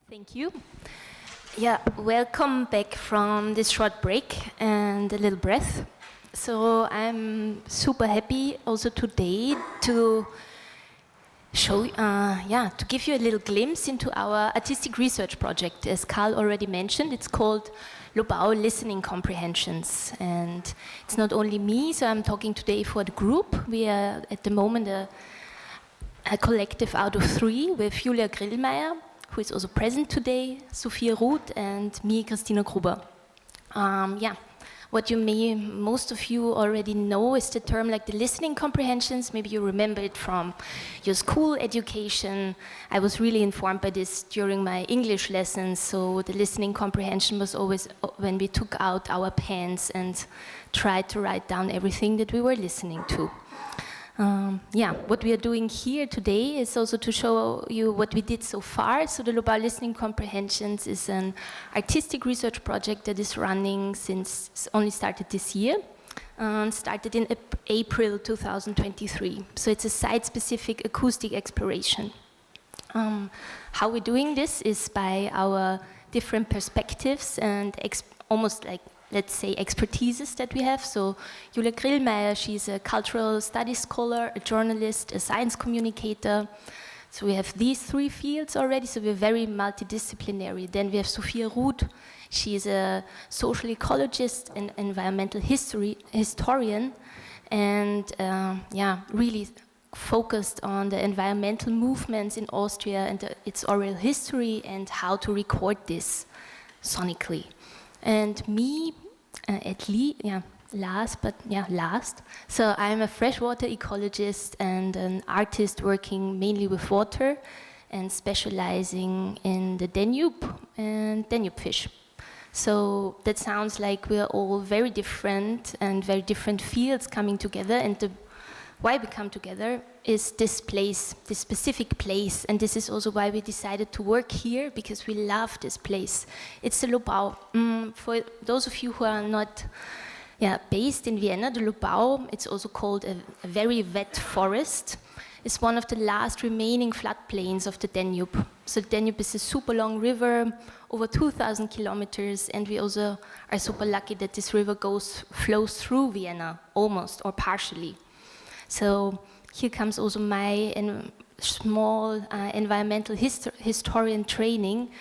Thank you. Yeah, welcome back from this short break and a little breath. So I'm super happy also today to show, to give you a little glimpse into our artistic research project. As Karl already mentioned, it's called Lobau Listening Comprehensions. And it's not only me, so I'm talking today for the group. We are at the moment a collective out of 3 with Julia Grillmeier, who is also present today, Sophia Ruth, and me, Christina Gruber. What you most of you already know is the term like the listening comprehensions. Maybe you remember it from your school education. I was really informed by this during my English lessons. So the listening comprehension was always when we took out our pens and tried to write down everything that we were listening to. What we are doing here today is also to show you what we did so far. So the Lobau Listening Comprehensions is an artistic research project that is running since it's only started this year. Started in April 2023. So it's a site-specific acoustic exploration. How we're doing this is by our different perspectives and almost like, let's say, expertises that we have. So Julia Grillmeier, she's a cultural studies scholar, a journalist, a science communicator. So we have these 3 fields already, so we're very multidisciplinary. Then we have Sophia Ruth, she is a social ecologist and environmental historian, and really focused on the environmental movements in Austria and its oral history and how to record this sonically. And me, last. So I'm a freshwater ecologist and an artist working mainly with water and specializing in the Danube and Danube fish. So that sounds like we're all very different and very different fields coming together, and why we come together is this place, this specific place, and this is also why we decided to work here, because we love this place. It's the Lobau. For those of you who are not based in Vienna, the Lobau, it's also called a very wet forest. It's one of the last remaining floodplains of the Danube. So the Danube is a super long river, over 2,000 kilometers, and we also are super lucky that this river flows through Vienna, almost, or partially. So here comes also my small environmental historian training.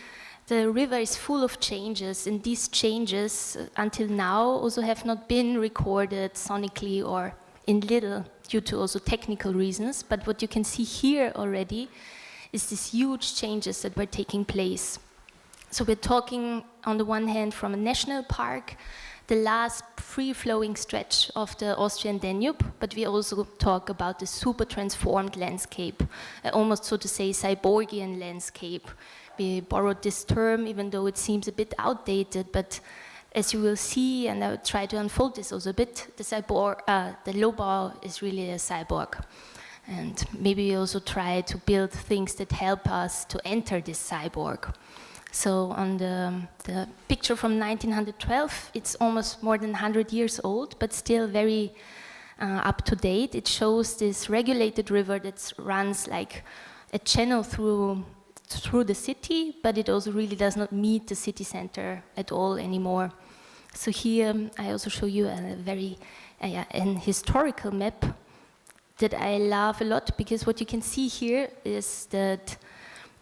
The river is full of changes, and these changes until now also have not been recorded sonically or in little due to also technical reasons. But what you can see here already is these huge changes that were taking place. So we're talking on the one hand from a national park, the last free-flowing stretch of the Austrian Danube, but we also talk about the super transformed landscape, almost so to say cyborgian landscape. We borrowed this term even though it seems a bit outdated, but as you will see, and I'll try to unfold this also a bit, the Lobau is really a cyborg. And maybe we also try to build things that help us to enter this cyborg. So on the picture from 1912, it's almost more than 100 years old, but still very up to date. It shows this regulated river that runs like a channel through the city, but it also really does not meet the city center at all anymore. So here I also show you a very an historical map that I love a lot, because what you can see here is that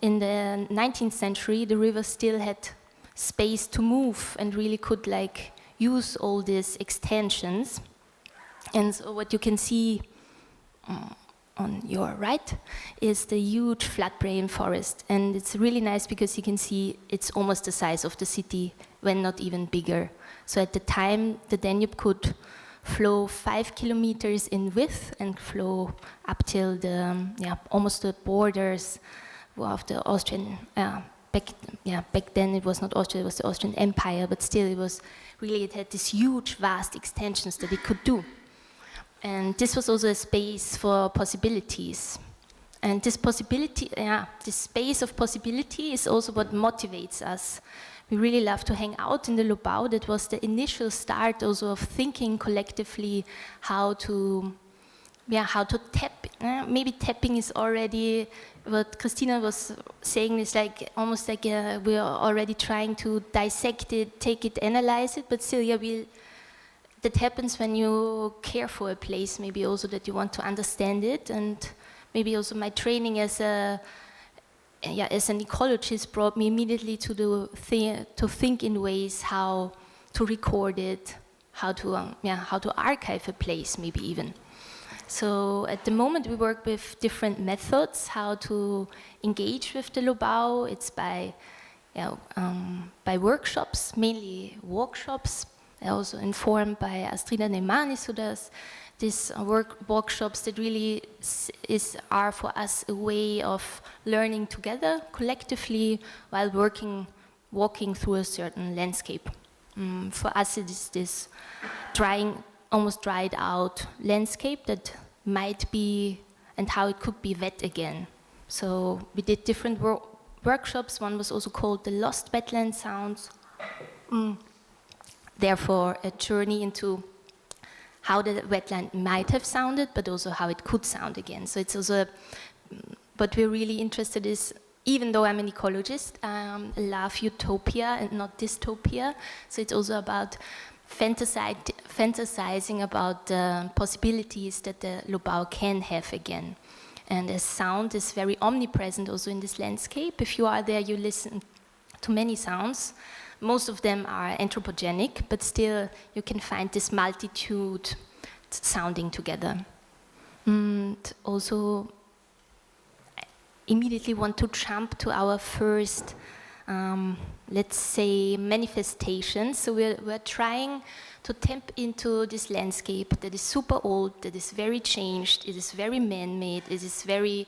in the 19th century, the river still had space to move and really could like use all these extensions. And so what you can see on your right is the huge floodplain forest. And it's really nice because you can see it's almost the size of the city, when not even bigger. So at the time, the Danube could flow 5 kilometers in width and flow up till almost the borders of the Austrian, back then it was not Austria, it was the Austrian Empire, but still it had these huge, vast extensions that it could do. And this was also a space for possibilities. And this space of possibility is also what motivates us. We really love to hang out in the Lobau. That was the initial start also of thinking collectively how to how to tap. Maybe tapping is already what Christina was saying, is like almost like we are already trying to dissect it, take it, analyze it, but still, that happens when you care for a place, maybe also that you want to understand it, and maybe also my training as an ecologist brought me immediately to think in ways how to record it, how to archive a place, maybe even. So at the moment we work with different methods how to engage with the Lobau. It's by workshops, mainly workshops, also informed by Astrida Neymani, who does these workshops that really are for us a way of learning together, collectively, while walking through a certain landscape. For us it is this almost dried out landscape that might be, and how it could be wet again. So we did different workshops. One was also called the Lost Wetland Sounds. Therefore, a journey into how the wetland might have sounded, but also how it could sound again. So it's also, what we're really interested is, even though I'm an ecologist, I love utopia and not dystopia. So it's also about fantasizing about the possibilities that the Lobau can have again. And as sound is very omnipresent also in this landscape. If you are there, you listen to many sounds. Most of them are anthropogenic, but still you can find this multitude sounding together. And also, I immediately want to jump to our first let's say, manifestations. So we're trying to tap into this landscape that is super old, that is very changed, it is very man-made, it is very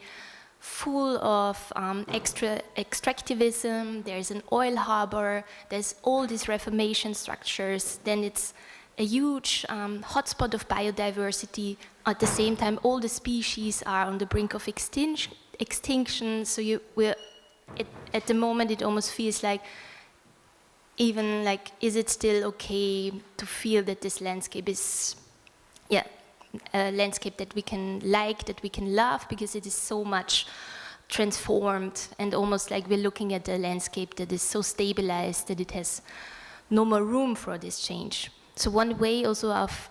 full of extractivism, there's an oil harbor, there's all these reformation structures, then it's a huge hotspot of biodiversity. At the same time, all the species are on the brink of extinction, so at the moment it almost feels like, even like, is it still okay to feel that this landscape is, a landscape that we can like, that we can love, because it is so much transformed, and almost like we're looking at a landscape that is so stabilized that it has no more room for this change. So one way also of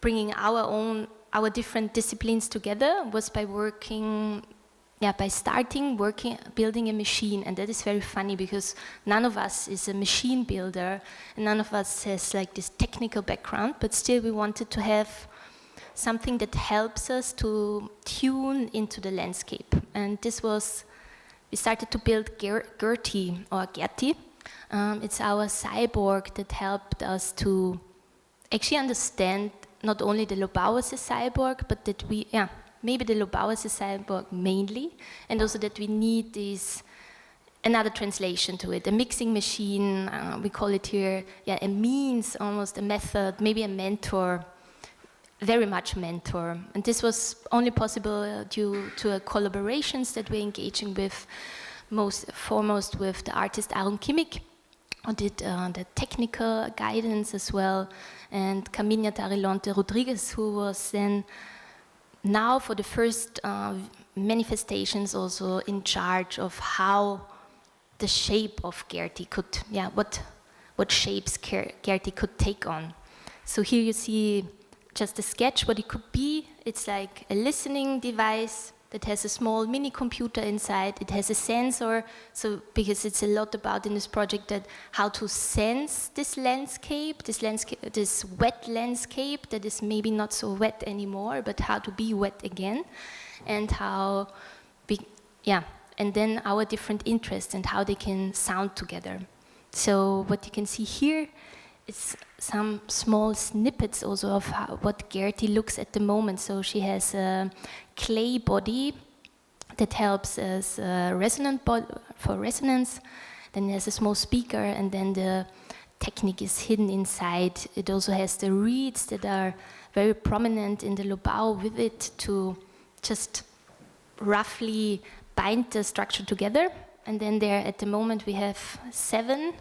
bringing our different disciplines together was by building a machine. And that is very funny, because none of us is a machine builder, and none of us has like this technical background, but still we wanted to have something that helps us to tune into the landscape. And this was, we started to build Gertie, or Gertie. It's our cyborg that helped us to actually understand not only the Lobau as a cyborg, but that maybe the Lobau as a cyborg mainly, and also that we need another translation to it, a mixing machine, we call it here, a means, almost a method, maybe a mentor, very much mentor. And this was only possible due to collaborations that we're engaging with, foremost with the artist Aaron Kimmich, who did the technical guidance as well, and Carminha Tarilonte Rodriguez, who was then now for the first manifestations also in charge of how the shape of Gertie could, what shapes Gertie could take on. So here you see just a sketch what it could be. It's like a listening device that has a small mini computer inside. It has a sensor, so because it's a lot about in this project that how to sense this landscape, this wet landscape that is maybe not so wet anymore, but how to be wet again, and and then our different interests and how they can sound together. So what you can see here is some small snippets also of what Gertie looks at the moment. So she has a clay body that helps as for resonance. Then there's a small speaker, and then the technique is hidden inside. It also has the reeds that are very prominent in the Lobau with it to just roughly bind the structure together. And then there at the moment we have 7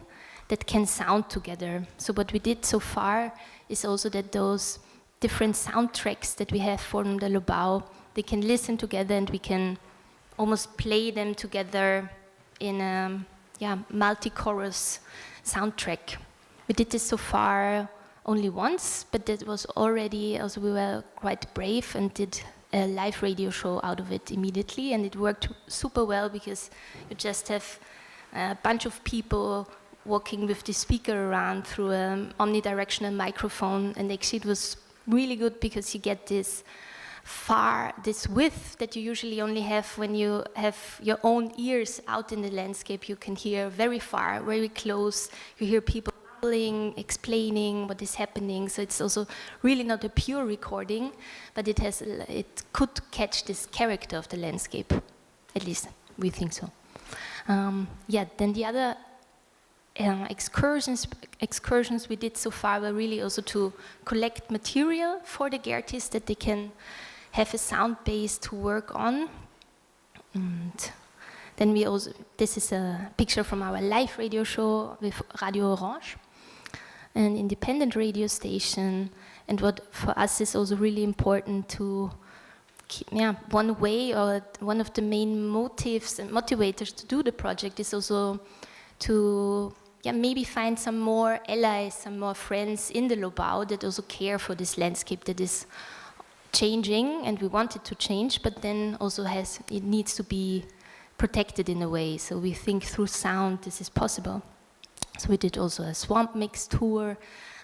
that can sound together. So what we did so far is also that those different soundtracks that we have from the Lobau. They can listen together and we can almost play them together in a multi-chorus soundtrack. We did this so far only once, but that was already, also we were quite brave and did a live radio show out of it immediately, and it worked super well because you just have a bunch of people walking with the speaker around through an omnidirectional microphone, and actually it was really good because you get this width that you usually only have when you have your own ears out in the landscape. You can hear very far, very close. You hear people explaining what is happening. So it's also really not a pure recording, but it could catch this character of the landscape. At least we think so. Then the other excursions we did so far were really also to collect material for the Gertis that they can have a sound base to work on. And then this is a picture from our live radio show with Radio Orange, an independent radio station. And what for us is also really important to keep, one way or one of the main motives and motivators to do the project is also to maybe find some more allies, some more friends in the Lobau that also care for this landscape that is changing, and we want it to change, but then also it needs to be protected in a way. So we think through sound this is possible. So we did also a swamp mix tour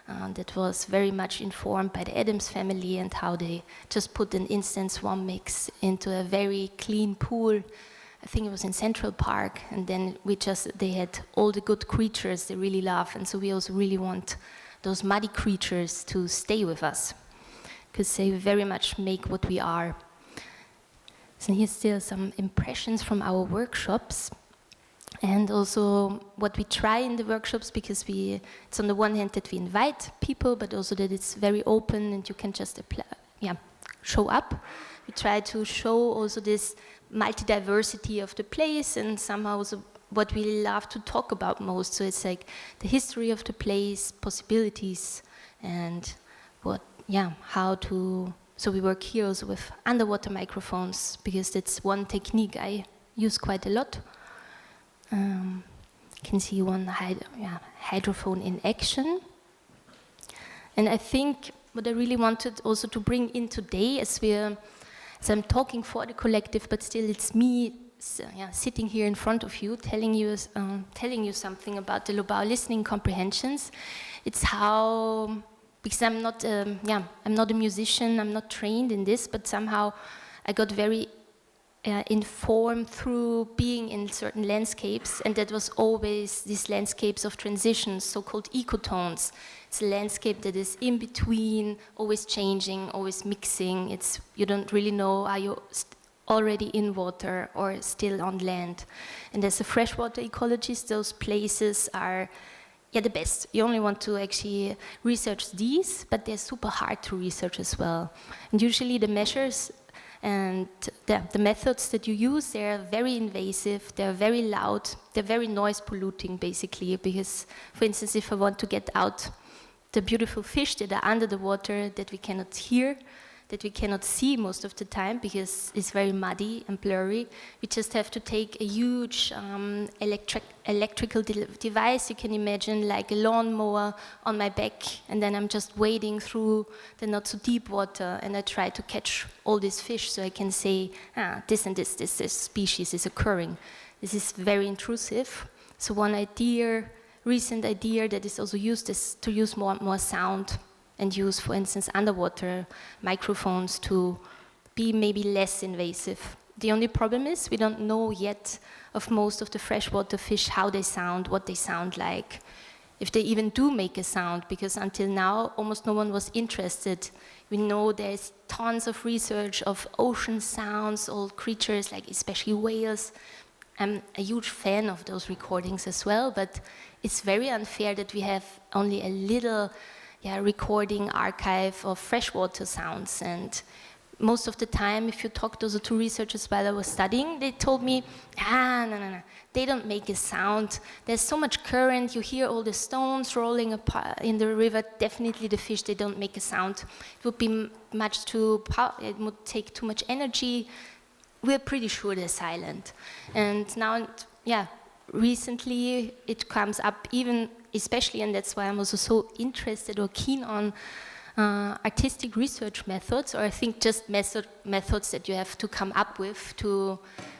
that was very much informed by the Adams family and how they just put an instant swamp mix into a very clean pool. I think it was in Central Park, and then they had all the good creatures they really love, and so we also really want those muddy creatures to stay with us, because they very much make what we are. So here's still some impressions from our workshops, and also what we try in the workshops, because it's on the one hand that we invite people, but also that it's very open and you can just show up. We try to show also this multi-diversity of the place, and somehow also what we love to talk about most. So it's like the history of the place, possibilities, and so we work here also with underwater microphones, because that's one technique I use quite a lot. You can see one hydrophone in action. And I think what I really wanted also to bring in today, as I'm talking for the collective, but still it's me sitting here in front of you, telling you something about the Lobau listening comprehensions. It's how, because I'm not a musician, I'm not trained in this, but somehow I got very informed through being in certain landscapes, and that was always these landscapes of transitions, so-called ecotones. It's a landscape that is in between, always changing, always mixing. You don't really know, are you already in water or still on land? And as a freshwater ecologist, those places are the best. You only want to actually research these, but they're super hard to research as well. And usually the measures and the methods that you use, they're very invasive, they're very loud, they're very noise polluting basically, because, for instance, if I want to get out the beautiful fish that are under the water that we cannot hear, that we cannot see most of the time because it's very muddy and blurry, we just have to take a huge electrical device. You can imagine like a lawnmower on my back, and then I'm just wading through the not so deep water, and I try to catch all these fish so I can say, this and this species is occurring. This is very intrusive. So one recent idea that is also used is to use more sound, and use, for instance, underwater microphones to be maybe less invasive. The only problem is we don't know yet of most of the freshwater fish how they sound, what they sound like, if they even do make a sound, because until now almost no one was interested. We know there's tons of research of ocean sounds, all creatures, like especially whales. I'm a huge fan of those recordings as well, but it's very unfair that we have only a little recording archive of freshwater sounds, and most of the time, if you talked also to researchers while I was studying, they told me, no, they don't make a sound. There's so much current, you hear all the stones rolling apart in the river. Definitely the fish, they don't make a sound. It would be much too, it would take too much energy. We're pretty sure they're silent. And now, recently it comes up even, especially, and that's why I'm also so interested or keen on artistic research methods, or I think just methods that you have to come up with to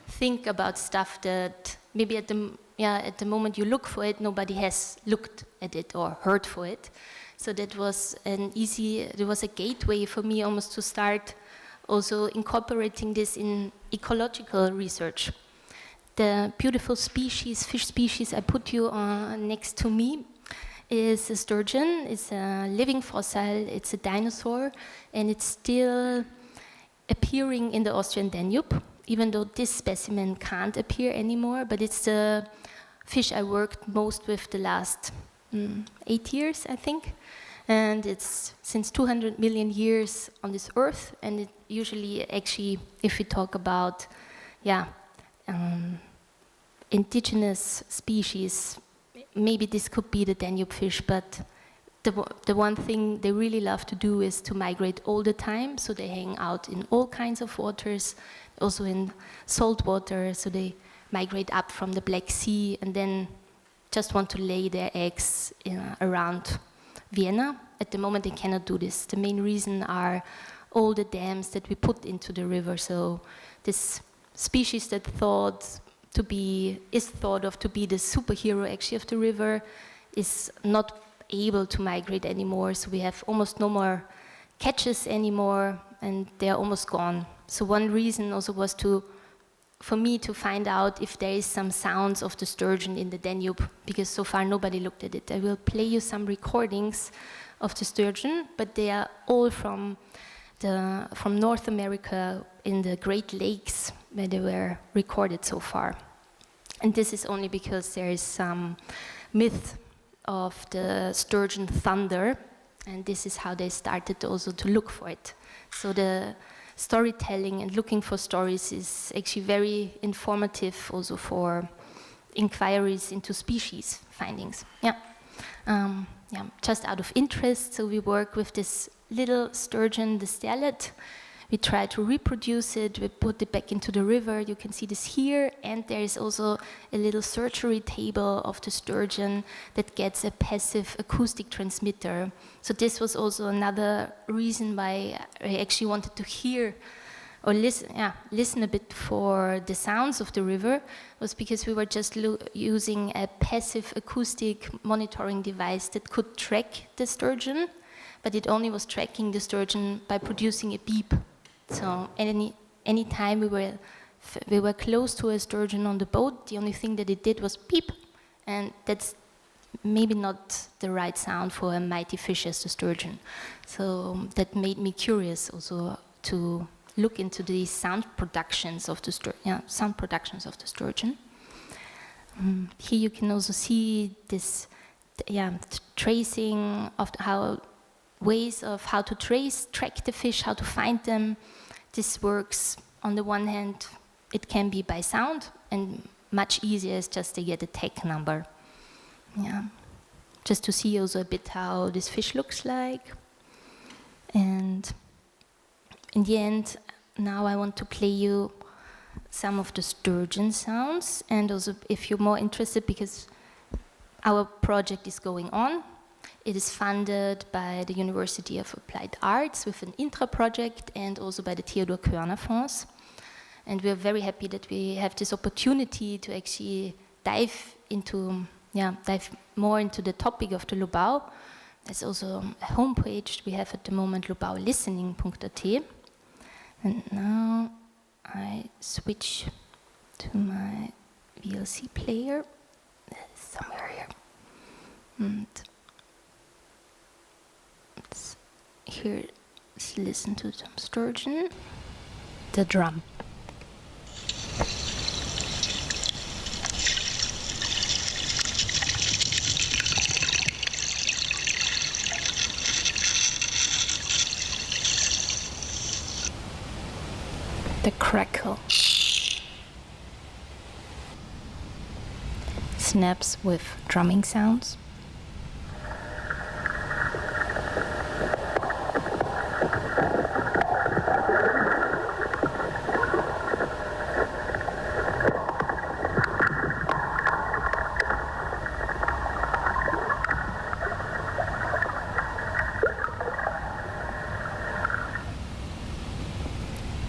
think about stuff that maybe at the moment you look for it, nobody has looked at it or heard for it. So that was there was a gateway for me almost to start also incorporating this in ecological research. The beautiful species, fish species I put you next to me is a sturgeon. It's a living fossil, it's a dinosaur, and it's still appearing in the Austrian Danube, even though this specimen can't appear anymore, but it's the fish I worked most with the last 8 years, I think. And it's since 200 million years on this earth, and it usually actually, if we talk about, indigenous species, maybe this could be the Danube fish, but the one thing they really love to do is to migrate all the time, so they hang out in all kinds of waters, also in salt water, so they migrate up from the Black Sea and then just want to lay their eggs around Vienna. At the moment they cannot do this. The main reason are all the dams that we put into the river, so this species that is thought of to be the superhero actually of the river is not able to migrate anymore, so we have almost no more catches anymore and they are almost gone. So one reason also was for me to find out if there is some sounds of the sturgeon in the Danube, because so far nobody looked at it. I will play you some recordings of the sturgeon, but they are all from North America in the Great Lakes where they were recorded so far. And this is only because there is some myth of the sturgeon thunder, and this is how they started also to look for it. So the storytelling and looking for stories is actually very informative also for inquiries into species findings. Just out of interest, so we work with this little sturgeon, the sterlet. We try to reproduce it, we put it back into the river. You can see this here, and there is also a little surgery table of the sturgeon that gets a passive acoustic transmitter. So this was also another reason why I actually wanted to hear or listen a bit for the sounds of the river, was because we were just using a passive acoustic monitoring device that could track the sturgeon, but it only was tracking the sturgeon by producing a beep. So any time we were close to a sturgeon on the boat, the only thing that it did was beep, and that's maybe not the right sound for a mighty fish as the sturgeon. So that made me curious also to look into the sound productions of the sturgeon. Here you can also see this tracing of ways of how to track the fish, how to find them. This works, on the one hand, it can be by sound, and much easier is just to get a tag number. Just to see also a bit how this fish looks like. And in the end, now I want to play you some of the sturgeon sounds, and also if you're more interested, because our project is going on. It is funded by the University of Applied Arts with an intra-project, and also by the Theodor Körner Fonds. And we're very happy that we have this opportunity to actually dive more into the topic of the Lobau. There's also a homepage we have at the moment, lobaulistening.at. And now I switch to my VLC player. It's somewhere here. And let's listen to some sturgeon. The drum. the crackle. Snaps with drumming sounds.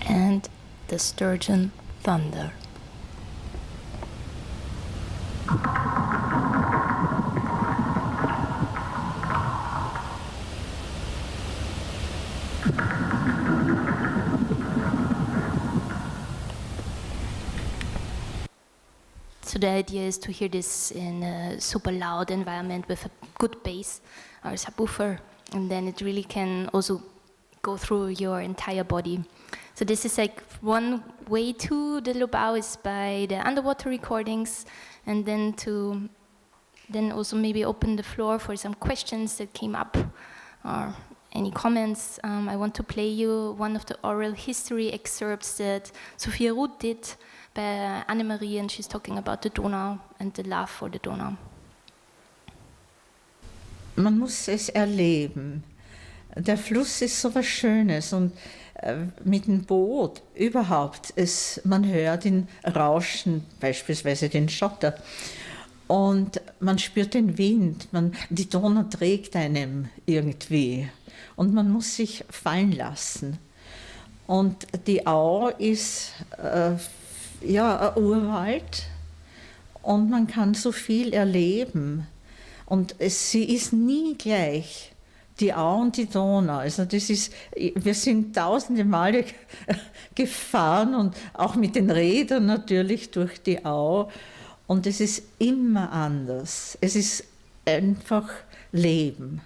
And the sturgeon thunder. So the idea is to hear this in a super loud environment with a good bass or subwoofer, and then it really can also go through your entire body. So this is like one way to the Lobau is by the underwater recordings, and then also maybe open the floor for some questions that came up or any comments. I want to play you one of the oral history excerpts that Sophia Ruth did by Annemarie, and she's talking about the Donau and the love for the Donau. Man muss es erleben. Der Fluss ist so was Schönes und mit dem Boot überhaupt, man hört ihn rauschen, beispielsweise den Schotter. Und man spürt den Wind, die Donau trägt einem irgendwie und man muss sich fallen lassen. Und die Au ist ein Urwald und man kann so viel erleben. Und sie ist nie gleich, die Au und die Donau. Also wir sind tausende Male gefahren und auch mit den Rädern natürlich durch die Au. Und es ist immer anders. Es ist einfach Leben.